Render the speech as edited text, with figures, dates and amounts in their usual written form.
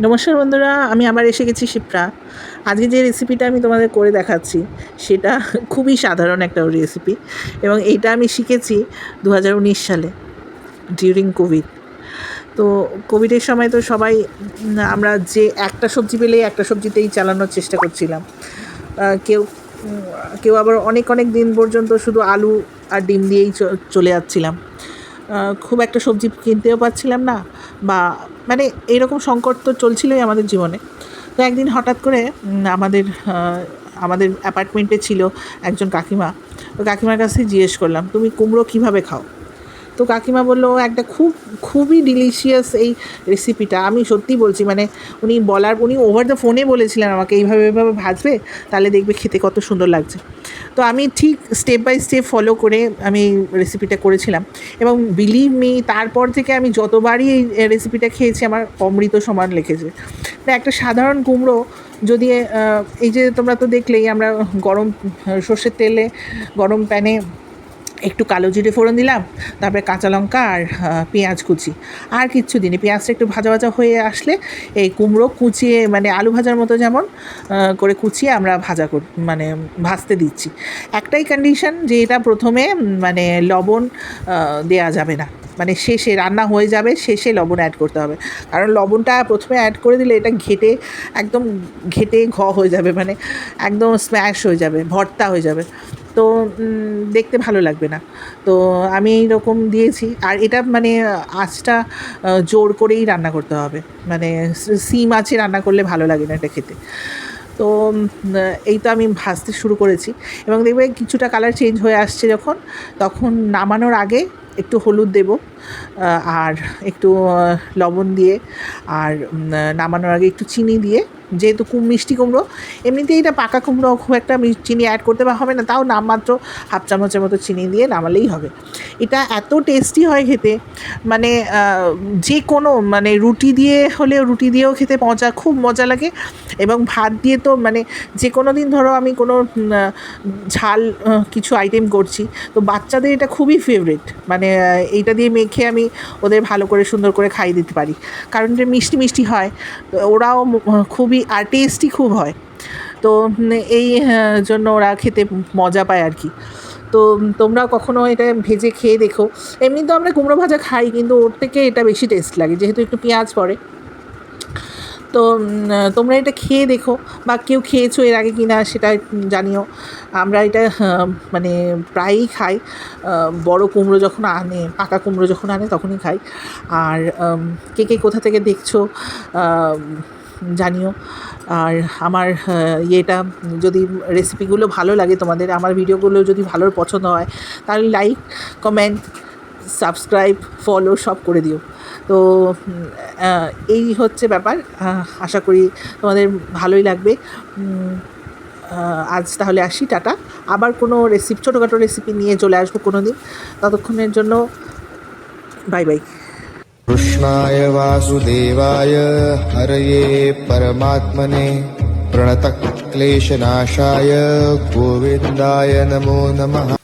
নমস্কার বন্ধুরা, আমি আবার এসে গেছি শিপ্রা। আজকে যে রেসিপিটা আমি তোমাদের করে দেখাচ্ছি সেটা খুবই সাধারণ একটা রেসিপি, এবং এইটা আমি শিখেছি 2019 সালে ডিউরিং কোভিড। তো কোভিডের সময় তো সবাই আমরা যে একটা সবজি পেলেই একটা সবজিতেই চালানোর চেষ্টা করছিলাম। কেউ কেউ আবার অনেক অনেক দিন পর্যন্ত শুধু আলু আর ডিম দিয়েই চলে যাচ্ছিলাম। খুব একটা সবজি কিনতেও পারছিলাম না, বা মানে এইরকম সংকট তো চলছিলই আমাদের জীবনে। তো একদিন হঠাৎ করে আমাদের অ্যাপার্টমেন্টে ছিল একজন কাকিমা। তো কাকিমার কাছে জিজ্ঞেস করলাম, তুমি কুমড়ো কীভাবে খাও? তো কাকিমা বললো, একটা খুবই ডিলিশিয়াস এই রেসিপিটা। আমি সত্যি বলছি, মানে উনি ওভার দ্য ফোনে বলেছিলেন আমাকে, এইভাবে ভাজবে, তাহলে দেখবে খেতে কত সুন্দর লাগছে। তো আমি ঠিক স্টেপ বাই স্টেপ ফলো করে আমি রেসিপিটা করেছিলাম, এবং বিলিভ মি, তারপর থেকে আমি যতবারই এই রেসিপিটা খেয়েছি আমার অমৃত সমান লেগেছে। একটা সাধারণ কুমড়ো যদি এই যে তোমরা তো দেখলেই, আমরা সর্ষের তেলে গরম প্যানে একটু কালো জিরে ফোড়ন দিলাম, তারপরে কাঁচা লঙ্কা আর পেঁয়াজ কুচি, আর কিচ্ছু দিনই। পেঁয়াজটা একটু ভাজা ভাজা হয়ে আসলে এই কুমড়ো কুচিয়ে, মানে আলু ভাজার মতো যেমন করে কুচিয়ে আমরা ভাজতে দিচ্ছি। একটাই কন্ডিশন, যে এটা প্রথমে মানে লবণ দেয়া যাবে না, মানে শেষে রান্না হয়ে যাবে, শেষে লবণ অ্যাড করতে হবে। কারণ লবণটা প্রথমে অ্যাড করে দিলে এটা ঘেটে হয়ে যাবে, মানে একদম স্ম্যাশ হয়ে যাবে, ভর্তা হয়ে যাবে, তো দেখতে ভালো লাগবে না। তো আমি এইরকম দিয়েছি। আর এটা মানে আঁচটা জোর করেই রান্না করতে হবে, মানে সিম আঁচে রান্না করলে ভালো লাগে না এটা খেতে। তো এই তো আমি ভাজতে শুরু করেছি, এবং দেখবে কিছুটা কালার চেঞ্জ হয়ে আসছে যখন, তখন নামানোর আগে একটু হলুদ দেব, আর একটু লবণ দিয়ে, আর নামানোর আগে একটু চিনি দিয়ে, যেহেতু মিষ্টি কুমড়ো, এমনিতেই এটা পাকা কুমড়ো, খুব একটা চিনি অ্যাড করতে হবে না, তাও নামমাত্র হাফ চামচের মতো চিনি দিয়ে নামালেই হবে। এটা এত টেস্টি হয় খেতে, মানে যে কোনো মানে রুটি দিয়েও খেতে খুব মজা লাগে, এবং ভাত দিয়ে তো মানে যে কোনো দিন ধরো আমি কোনো ঝাল কিছু আইটেম করছি, তো বাচ্চাদের এটা খুবই ফেভারিট, মানে এইটা দিয়ে মেখে আমি ওদের ভালো করে সুন্দর করে খাইয়ে দিতে পারি, কারণ এটা মিষ্টি মিষ্টি হয়, ওরাও খুবই আর টেস্টি খুব হয়। তো এই জন্য ওরা খেতে মজা পায় আর কি। তো তোমরাও কখনো এটা ভেজে খেয়ে দেখো। এমনি তো আমরা কুমড়ো ভাজা খাই, কিন্তু ওর থেকে এটা বেশি টেস্ট লাগে, যেহেতু একটু পেঁয়াজ পড়ে। তো তোমরা এটা খেয়ে দেখো, বা কেউ খেয়েছো এর আগে কি না সেটা জানিও। আমরা এটা মানে প্রায়ই খাই, বড় কুমড়ো যখন আনে, পাকা কুমড়ো যখন আনে তখনই খাই। আর কে কোথা থেকে দেখছো জানিও। আর আমার যদি রেসিপিগুলো ভালো লাগে তোমাদের, আমার ভিডিওগুলো যদি ভালো পছন্দ হয়, তাহলে লাইক, কমেন্ট, সাবস্ক্রাইব, ফলো সব করে দিও। তো এই হচ্ছে ব্যাপার। আশা করি তোমাদের ভালোই লাগবে। আজ তাহলে আসি, টাটা। আবার কোনো ছোটোখাটো রেসিপি নিয়ে চলে আসবো কোনো দিন। ততক্ষণের জন্য বাই বাই। कृष्णाय वासुदेवाय हरये परमात्मने प्रणतक्लेशनाशाय गोविन्दाय नमो नमः।